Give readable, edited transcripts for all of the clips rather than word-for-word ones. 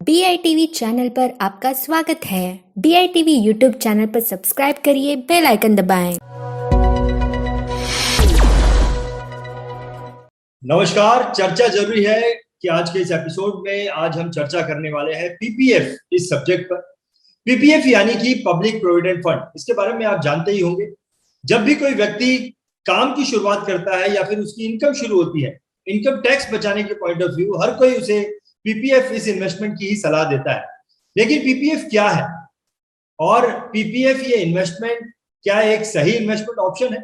BITV channel पर आपका स्वागत है। BITV यूट्यूब चैनल पर सब्सक्राइब करिए, बेल आइकन दबाएं। नमस्कार। चर्चा जरूरी है कि आज के इस एपिसोड में आज हम चर्चा करने वाले हैं पीपीएफ इस सब्जेक्ट पर। पीपीएफ यानी कि पब्लिक प्रोविडेंट फंड। इसके बारे में आप जानते ही होंगे। जब भी कोई व्यक्ति काम की शुरुआत करता है या फिर उसकी इनकम शुरू होती है, इनकम टैक्स बचाने के पॉइंट ऑफ व्यू हर कोई उसे पीपीएफ इस इन्वेस्टमेंट की ही सलाह देता है। लेकिन पीपीएफ क्या है और पीपीएफ ये इन्वेस्टमेंट क्या एक सही इन्वेस्टमेंट ऑप्शन है,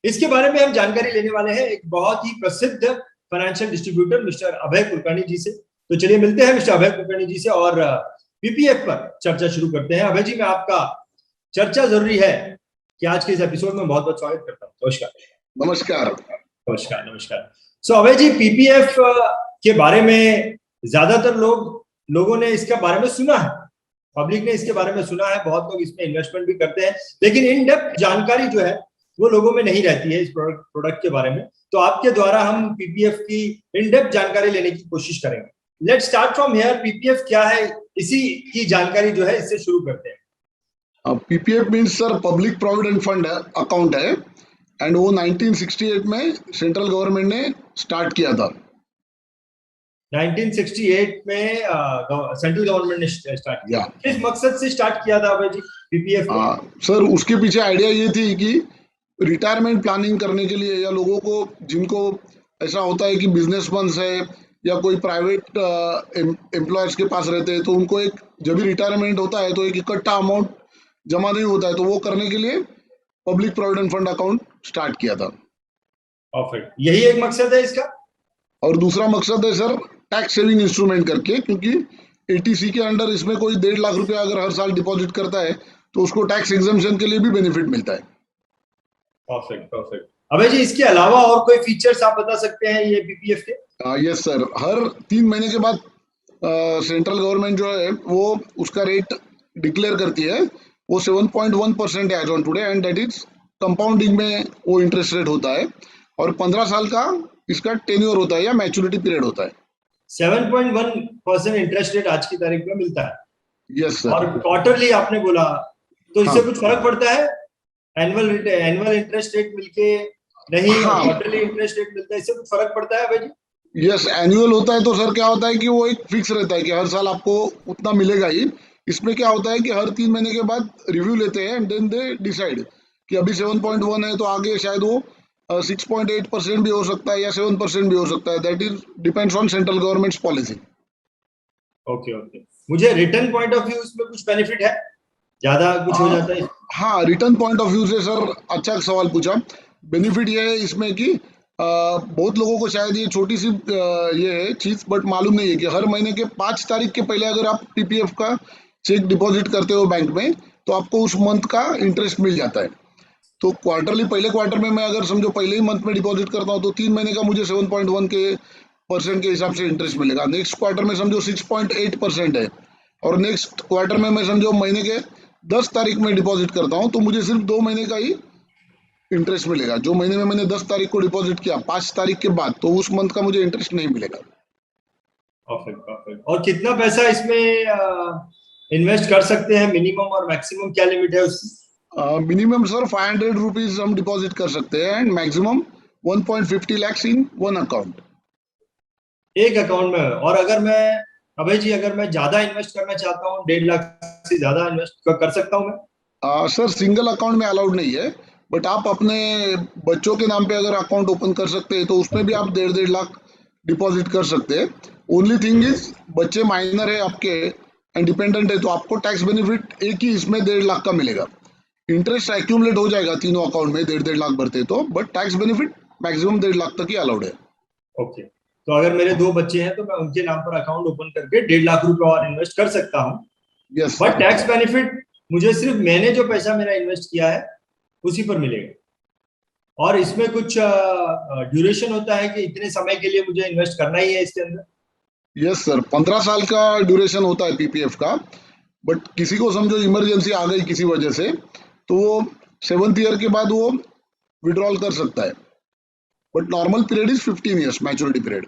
इसके बारे में हम जानकारी लेने वाले हैं एक बहुत ही प्रसिद्ध फाइनेंशियल डिस्ट्रीब्यूटर मिस्टर अभय कुलकर्णी जी से। तो चलिए मिलते हैं मिस्टर अभय कुलकर्णी जी से और पीपीएफ पर चर्चा शुरू करते हैं। अभय जी, मैं आपका चर्चा जरूरी है कि आज के इस एपिसोड में बहुत बहुत स्वागत करता हूँ। नमस्कार। नमस्कार। नमस्कार नमस्कार। सो अभय जी, पीपीएफ के बारे में ज्यादातर लोगों ने इसके बारे में सुना है, पब्लिक ने इसके बारे में सुना है, बहुत लोग इसमें इन्वेस्टमेंट भी करते हैं, लेकिन इन डेप्थ जानकारी जो है वो लोगों में नहीं रहती है इस प्रोडक्ट के बारे में। तो आपके द्वारा हम पीपीएफ की इन डेप्थ जानकारी लेने की कोशिश करेंगे। Let's start from here. PPF क्या है, इसी की जानकारी जो है इससे शुरू करते हैं। PPF means sir public provident fund account है एंड वो 1968 में सेंट्रल गवर्नमेंट ने स्टार्ट किया था। 1968 में सेंट्रल गवर्नमेंट ने स्टार्ट किया। किस मकसद से स्टार्ट किया था अभय जी पीपीएफ को? सर उसके पीछे आइडिया ये थी कि रिटायरमेंट प्लानिंग करने के लिए या लोगों को जिनको ऐसा होता है कि बिजनेसमैन है या कोई प्राइवेट एम्प्लॉयर्स के पास रहते हैं, तो उनको एक जब भी रिटायरमेंट होता है तो एक इकट्ठा अमाउंट जमा नहीं होता है, तो वो करने के लिए public provident fund account start किया था। परफेक्ट, यही एक मकसद है इसका। और दूसरा मकसद है सर टैक्स सेविंग इंस्ट्रूमेंट करके, क्योंकि एटीसी के अंडर इसमें कोई 1.5 लाख रुपया अगर हर साल डिपॉजिट करता है तो उसको टैक्स एग्जम्पशन के लिए भी बेनिफिट मिलता है। Perfect perfect. अबे जी, इसके अलावा और कोई फीचर्स आप बता सकते हैं ये पीपीएफ के? यस सर, हर 3 महीने के बाद सेंट्रल गवर्नमेंट जो है वो उसका रेट डिक्लेयर करती है। वो 7.1% है as on today and that is compounding में वो इंटरेस्ट रेट होता है और 15 साल का इसका टेन्योर होता है या मैच्योरिटी पीरियड होता है। 7.1% इंटरेस्ट रेट आज की तारीख में मिलता है। Yes sir. और क्वार्टरली आपने बोला, तो इससे कुछ फर्क पड़ता है? एनुअल इंटरेस्ट रेट मिलके नहीं, क्वार्टरली इंटरेस्ट रेट मिलता है, इससे कुछ फर्क पड़ता है भाई जी? यस, एनुअल होता है तो सर क्या होता है कि वो एक फिक्स रहता है कि हर साल आपको उतना मिलेगा ही। इसमें क्या होता है कि हर 3 महीने के बाद रिव्यू लेते हैं एंड देन दे डिसाइड कि अभी 7.1 है तो आगे शायद वो 6.8% भी हो सकता है या 7% भी हो सकता है। That is depends on central governments policy. Okay okay. मुझे रिटर्न पॉइंट ऑफ व्यू इसमें कुछ बेनिफिट है, ज्यादा कुछ हो जाता है? हाँ, रिटर्न पॉइंट ऑफ व्यू से सर अच्छा सवाल पूछा। बेनिफिट ये है इसमें कि बहुत लोगों को शायद ये छोटी सी ये है चीज बट मालूम नहीं है कि हर महीने के 5 तारीख के पहले अगर आप पीपीएफ का चेक डिपॉजिट करते हो बैंक में तो आपको उस मंथ का इंटरेस्ट मिल जाता है। तो क्वार्टरली पहले क्वार्टर में मैं अगर समझो पहले ही मंथ में डिपॉजिट करता हूँ तो 3 महीने का मुझे 7.1 के हिसाब से इंटरेस्ट मिलेगा। नेक्स्ट क्वार्टर में समझो 6.8% है और नेक्स्ट क्वार्टर में मैं समझो महीने के 10 तारीख में डिपॉजिट करता हूँ तो मुझे सिर्फ 2 महीने का ही इंटरेस्ट मिलेगा। जो महीने में मैंने 10 तारीख को डिपॉजिट किया 5 तारीख के बाद तो उस मंथ का मुझे इंटरेस्ट नहीं मिलेगा। Perfect perfect. और कितना पैसा इसमें इन्वेस्ट कर सकते हैं? मिनिमम और मैक्सिमम क्या लिमिट है उसकी? मिनिमम सर 500 रुपीज हम डिपॉजिट कर सकते हैं and maximum 1.50 lakhs in one account, एक अकाउंट में। और अगर मैं अभय जी, अगर मैं ज्यादा इन्वेस्ट करना चाहता हूँ, 1.5 लाख से ज्यादा इन्वेस्ट कर सकता हूँ मैं? सर सिंगल अकाउंट में अलाउड नहीं है बट आप अपने बच्चों के नाम पे अगर अकाउंट ओपन कर सकते हैं तो उसमें भी आप 1.5 लाख डिपॉजिट कर सकते हैं। ओनली थिंग इज बच्चे माइनर है आपके एंड डिपेंडेंट है तो आपको टैक्स बेनिफिट एक ही इसमें 1.5 लाख का मिलेगा। इंटरेस्ट एक्यूमुलेट हो जाएगा तीनों अकाउंट में 1.5 लाख भरते तो, but tax benefit maximum 1.5 lakh तक ही अलाउड है। ओके, तो अगर मेरे 2 बच्चे हैं तो मैं उनके नाम पर अकाउंट ओपन करके 1.5 लाख रुपए और इन्वेस्ट कर सकता हूँ। यस, बट टैक्स बेनिफिट मुझे सिर्फ मैंने जो पैसा मेरा इन्वेस्ट किया है उसी पर मिलेगा। और इसमें कुछ ड्यूरेशन होता है कि इतने समय के लिए मुझे इन्वेस्ट करना ही है इसके अंदर? यस सर, 15 साल का ड्यूरेशन होता है पीपीएफ का, बट किसी को समझो इमरजेंसी आ गई किसी वजह से तो वो 7th ईयर के बाद वो विड्रॉल कर सकता है, but normal period is 15 years maturity period.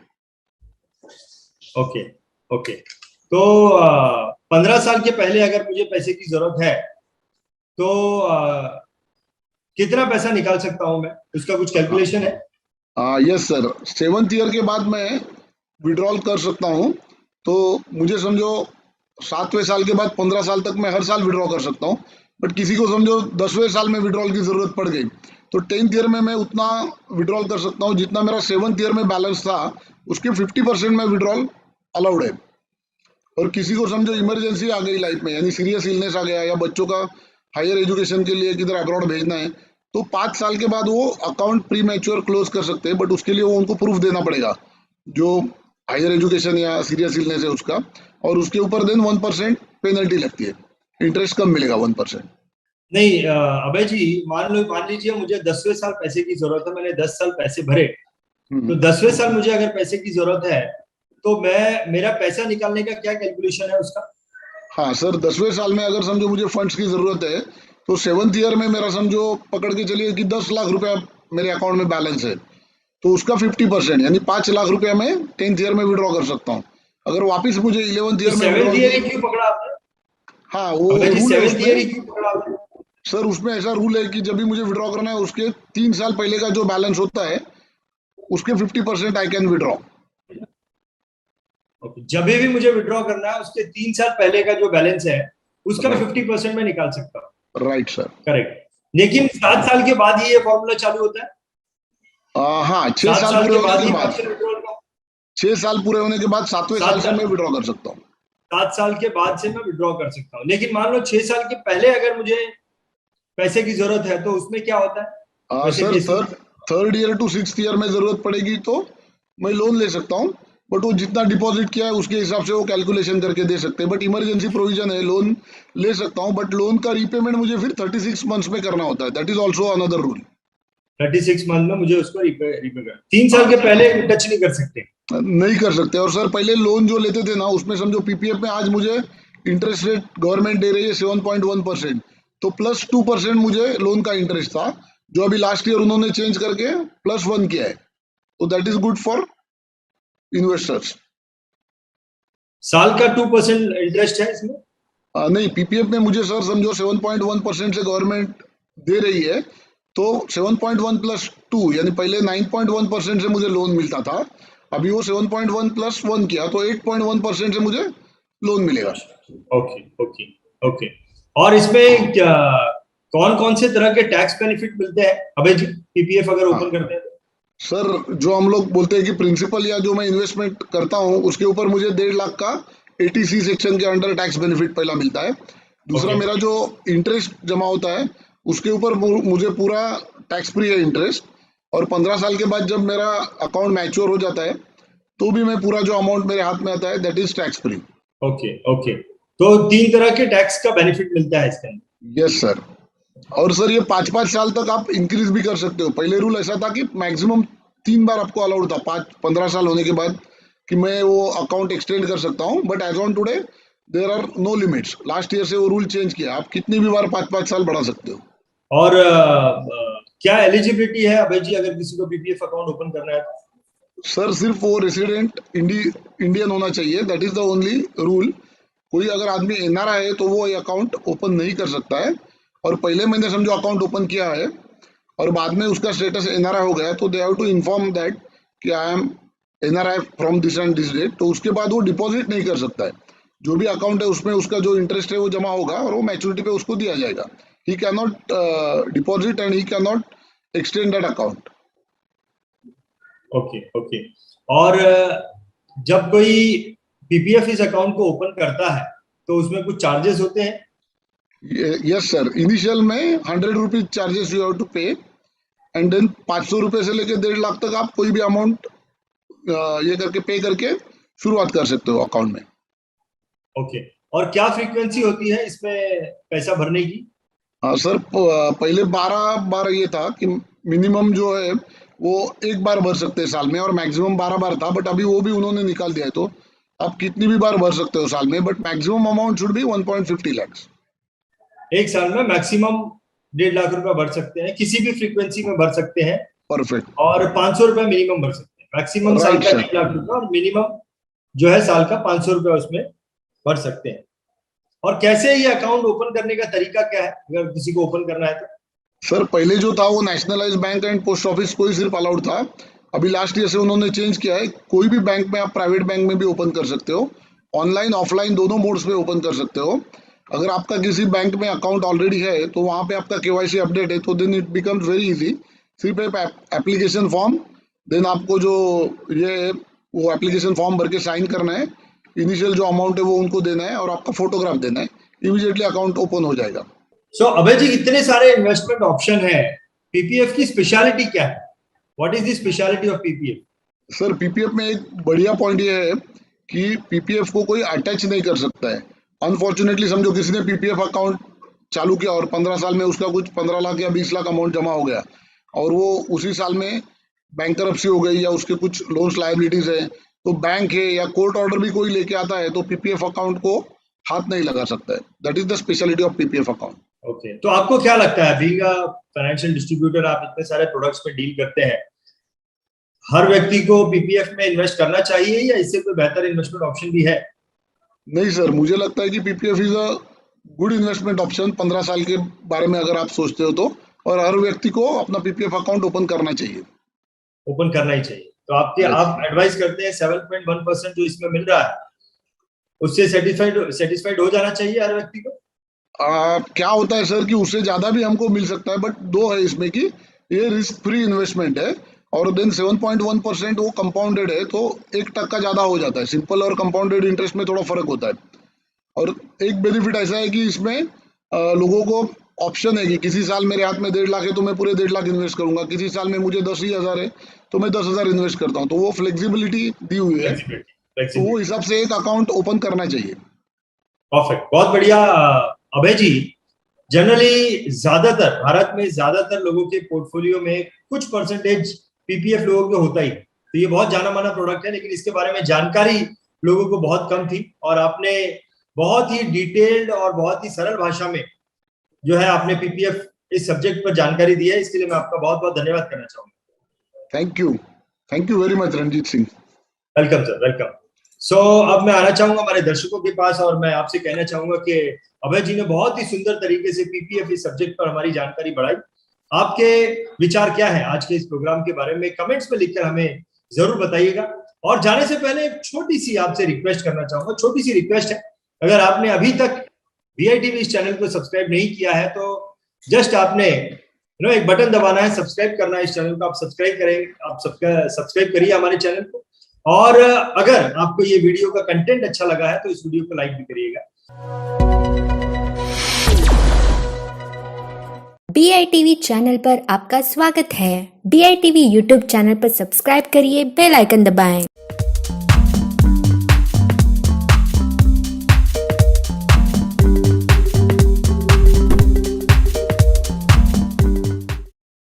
Okay okay. तो 15 साल के पहले अगर मुझे पैसे की जरूरत है तो कितना पैसा निकाल सकता हूं मैं, उसका कुछ कैलकुलेशन है? यस सर, 7th ईयर के बाद मैं विड्रॉल कर सकता हूँ। तो मुझे समझो 7वें साल के बाद 15 साल तक मैं हर साल विड्रॉ कर सकता हूँ। बट किसी को समझो 10वें साल में विड्रॉल की जरूरत पड़ गई तो 10th ईयर में मैं उतना विड्रॉल कर सकता हूँ जितना मेरा 7th ईयर में बैलेंस था, उसके 50% में विड्रॉल अलाउड है। और किसी को समझो इमरजेंसी आ गई लाइफ में, यानी सीरियस इलनेस आ गया या बच्चों का हायर एजुकेशन के लिए किधर अब्रॉड भेजना है, तो 5 साल के बाद वो अकाउंट प्री मैच्योर क्लोज कर सकते हैं। बट उसके लिए वो उनको प्रूफ देना पड़ेगा जो हायर एजुकेशन या सीरियस इलनेस है उसका, और उसके ऊपर देन 1% पेनल्टी लगती है, इंटरेस्ट कम मिलेगा 1%। नहीं अभय जी, मान लीजिए मुझे 10वें साल पैसे की जरूरत है, मैंने 10 साल पैसे भरे, तो 10वें साल मुझे अगर पैसे की जरूरत है तो मेरा पैसा निकालने का क्या कैलकुलेशन है उसका? हाँ सर, 10वें साल में अगर समझो मुझे फंड्स की जरूरत है तो 7th ईयर में मेरा समझो पकड़ के चलिए कि 10 लाख रुपया मेरे अकाउंट में बैलेंस है, तो उसका 50% यानी 5 लाख रुपया मैं 10th ईयर में विड्रॉ कर सकता हूँ। अगर वापस मुझे 11th तो ईयर में 7th ईयर ही विड्रॉल, क्यों पकड़ा आपने? हाँ वो अभय जी, रूल है 7th ईयर ही उसमें। क्यों पकड़ा आपने? सर उसमें ऐसा रूल है कि जब भी मुझे विड्रॉ करना है उसके 3 साल पहले का जो बैलेंस होता है उसके 50% आई कैन विड्रॉ। जब भी मुझे विड्रॉ करना है उसके 3 साल पहले का जो बैलेंस है उसका राइट 50% में निकाल सकता हूँ। Right sir. करेक्ट। लेकिन 7 साल के बाद ही ये फॉर्मूला चालू होता है? हाँ, 6 सात साल साल पूरे के होने बाद के ही बाद, पार्शियल विड्रॉल का? 6 साल पूरे होने के बाद 7वें साल सात से मैं साल विड्रॉ कर सकता हूँ। 7 साल के बाद से मैं विड्रॉ कर सकता हूँ, लेकिन मान लो 6 साल के पहले अगर मुझे पैसे की जरूरत है तो उसमें क्या होता है वैसे सर केस में? Third year to 6th year में जरूरत पड़ेगी तो मैं लोन ले सकता हूँ। बट वो जितना डिपॉजिट किया है उसके हिसाब से वो कैलकुलेशन करके दे सकते हैं। बट इमरजेंसी प्रोविजन है, लोन ले सकता हूँ, बट लोन का रीपेमेंट मुझे फिर 36 मंथ्स में करना होता है। That is also another rule. 36 month में मुझे उसको रिपे कर, 3 साल हाँ के पहले टच नहीं कर सकते? नहीं कर सकते। और सर पहले लोन जो लेते थे ना उसमें समझो पीपीएफ में आज मुझे इंटरेस्ट रेट गवर्नमेंट दे रही है 7.1%, तो +2% मुझे लोन का इंटरेस्ट था, जो अभी लास्ट ईयर उन्होंने चेंज करके +1 किया है। तो that is good for investors. साल का 2% इंटरेस्ट है इसमें? नहीं, पीपीएफ में मुझे सर समझो 7.1% से गवर्नमेंट दे रही है, तो 7.1 प्लस 2 यानी पहले 9.1% से मुझे लोन मिलता था, अभी वो 7.1 प्लस 1 किया तो 8.1% से मुझे लोन मिलेगा। Okay okay okay. और इसमें क्या कौन कौन से तरह के टैक्स बेनिफिट मिलते हैं अभय जी, पीपीएफ अगर हाँ ओपन करते हैं तो? सर, जो हम लोग बोलते हैं कि प्रिंसिपल या जो मैं इन्वेस्टमेंट करता हूँ उसके ऊपर मुझे 1.5 लाख का एटीसी सेक्शन के अंडर टैक्स बेनिफिट पहला मिलता है। दूसरा ओके मेरा जो इंटरेस्ट जमा होता है उसके ऊपर मुझे पूरा टैक्स फ्री है इंटरेस्ट। और 15 साल के बाद जब मेरा अकाउंट मैच्योर हो जाता है तो भी मैं पूरा जो अमाउंट मेरे हाथ में आता है that is tax free. Okay okay. तो 3 तरह के टैक्स का बेनिफिट मिलता है इसके अंदर? Yes sir. और सर ये 5-5 साल तक आप इंक्रीज भी कर सकते हो। पहले रूल ऐसा था कि मैक्सिमम 3 बार आपको अलाउड था 15 साल होने के बाद कि मैं वो अकाउंट एक्सटेंड कर सकता हूँ, but as on today there are no limits. Last year से वो रूल चेंज किया, आप कितनी भी बार 5-5 साल बढ़ा सकते हो। और क्या एलिजिबिलिटी है अभय जी अगर किसी को पीपीएफ अकाउंट ओपन करना है तो? सर सिर्फ वो रेसिडेंट इंडियन होना चाहिए, that is the only rule. कोई अगर आदमी एनआरआई है तो वो ये अकाउंट ओपन नहीं कर सकता है। और पहले मैंने समझो अकाउंट ओपन किया है और बाद में उसका स्टेटस एनआरआई हो गया तो they have to inform that कि I am NRI from this and this date, तो उसके बाद वो डिपॉजिट नहीं कर सकता है। जो भी अकाउंट है उसमें उसका जो इंटरेस्ट है वो जमा होगा और वो मैच्योरिटी पे उसको दिया जाएगा। He can not deposit and he can not extend that account. Okay okay. और जब कोई पीपीएफ इस अकाउंट को ओपन करता है तो उसमें कुछ चार्जेस होते हैं? यस सर, इनिशियल में 100 rupees charges you have to pay, and then 500 रुपए से लेके 1.5 लाख तक आप कोई भी अमाउंट ये करके पे करके शुरुआत कर सकते हो अकाउंट में। ओके। और क्या फ्रीक्वेंसी होती है इसमें पैसा भरने की? हाँ सर, पहले 12 बार ये था कि मिनिमम जो है वो एक बार भर सकते हैं साल में, और मैक्सिमम 12 बार था, बट अभी वो भी उन्होंने निकाल दिया है। तो आप कितनी भी बार भर सकते हो साल में, but maximum amount should be 1.50 lakhs। एक साल में मैक्सिमम 1.5 लाख रुपए भर सकते हैं, किसी भी फ्रीक्वेंसी में भर सकते हैं। परफेक्ट। और 500 रुपए मिनिमम भर सकते हैं। मैक्सिमम साल राइट का सर। 1.5 लाख रुपए और मिनिमम जो है साल का 500 रुपए उसमें भर सकते हैं। और कैसे ये अकाउंट ओपन करने का तरीका क्या है अगर किसी को ओपन करना है तो? सर पहले जो था वो nationalise bank and post office को ही सिर्फ अलाउड था। अभी लास्ट ईयर से उन्होंने चेंज किया है, कोई भी बैंक में आप प्राइवेट बैंक में भी ओपन कर सकते हो, ऑनलाइन ऑफलाइन दोनों मोड्स में ओपन कर सकते हो। अगर आपका किसी बैंक में अकाउंट ऑलरेडी है तो वहाँ पे आपका केवाईसी अपडेट है तो then it becomes very easy. सिर्फ एक एप्लीकेशन फॉर्म, देन आपको जो ये वो एप्लीकेशन फॉर्म भर के साइन करना है, इनिशियल जो अमाउंट है वो उनको देना है और आपका फोटोग्राफ देना है, इमीडिएटली अकाउंट ओपन हो जाएगा। सो अभय जी, इतने सारे इन्वेस्टमेंट ऑप्शन है, पीपीएफ की स्पेशलिटी क्या है? What is the speciality of PPF? Sir PPF में एक बढ़िया पॉइंट ये है कि पीपीएफ को कोई अटैच नहीं कर सकता है। अनफॉर्चुनेटली समझो किसी ने पीपीएफ अकाउंट चालू किया और 15 साल में उसका कुछ 15 लाख या 20 लाख अमाउंट जमा हो गया और वो उसी साल में बैंकरप्सी हो गई या उसके कुछ लोन्स लायबिलिटीज है, तो बैंक है या कोर्ट ऑर्डर भी कोई लेके आता है तो पीपीएफ अकाउंट को हाथ नहीं लगा सकता है। That is the speciality of PPF account. Okay, तो आपको क्या लगता है, बीइंग अ फाइनेंशियल डिस्ट्रीब्यूटर, आप इतने सारे प्रोडक्ट्स में डील करते हैं, हर व्यक्ति को पीपीएफ में इन्वेस्ट करना चाहिए या इससे कोई बेहतर इन्वेस्टमेंट ऑप्शन भी है? नहीं सर, मुझे लगता है कि PPF is a good investment option 15 साल के बारे में अगर आप सोचते हो तो, और हर व्यक्ति को अपना पीपीएफ अकाउंट ओपन करना चाहिए। ओपन करना ही चाहिए। तो आप एडवाइस करते हैं 7.1% जो इसमें मिल रहा है उससे सेटिस्फाइड हो जाना चाहिए हर व्यक्ति को? क्या होता है सर कि उससे ज्यादा भी हमको मिल सकता है, बट दो है इसमें कि ये रिस्क फ्री इन्वेस्टमेंट है और देन 7.1% वो कंपाउंडेड है तो 1% ज्यादा हो जाता है। सिंपल और कंपाउंडेड इंटरेस्ट में थोड़ा फर्क होता है। और एक बेनिफिट ऐसा है कि इसमें लोगों को ऑप्शन है कि किसी साल मेरे हाथ में 1.5 लाख है तो मैं पूरे 1.5 लाख इन्वेस्ट करूंगा, किसी साल में मुझे 10,000 है तो मैं 10,000 इन्वेस्ट करता हूँ, तो वो फ्लेक्सिबिलिटी दी हुई है, तो वो हिसाब से एक अकाउंट ओपन करना चाहिए। परफेक्ट, बहुत बढ़िया। अभय जी, जनरली ज्यादातर भारत में ज्यादातर लोगों के पोर्टफोलियो में कुछ परसेंटेज पीपीएफ लोगों के होता ही, तो ये बहुत जाना माना प्रोडक्ट है, लेकिन इसके बारे में जानकारी लोगों को बहुत कम थी और आपने बहुत ही डिटेल्ड और बहुत ही सरल भाषा में जो है आपने पीपीएफ इस सब्जेक्ट पर जानकारी दी है, इसके लिए मैं आपका बहुत बहुत धन्यवाद करना चाहूंगा। Thank you very much Ranjeet Singh. Welcome sir, welcome. So अब मैं आना चाहूंगा हमारे दर्शकों के पास और मैं आपसे कहना चाहूंगा कि अभय जी ने बहुत ही सुंदर तरीके से पीपीएफ इस सब्जेक्ट पर हमारी जानकारी बढ़ाई। आपके विचार क्या है आज के इस प्रोग्राम के बारे में, कमेंट्स में लिखकर हमें जरूर बताइएगा। और जाने से पहले एक छोटी सी आपसे रिक्वेस्ट करना चाहूंगा, छोटी सी रिक्वेस्ट है, अगर आपने अभी तक BITV इस चैनल को सब्सक्राइब नहीं किया है तो जस्ट आपने एक बटन दबाना है, सब्सक्राइब करना है इस चैनल को। आप सब्सक्राइब करिए हमारे चैनल को, और अगर आपको ये वीडियो का कंटेंट अच्छा लगा है तो इस वीडियो को लाइक भी करिएगा। BITV चैनल पर आपका स्वागत है। BITV यूट्यूब चैनल पर सब्सक्राइब करिए, बेल आइकन दबाएं।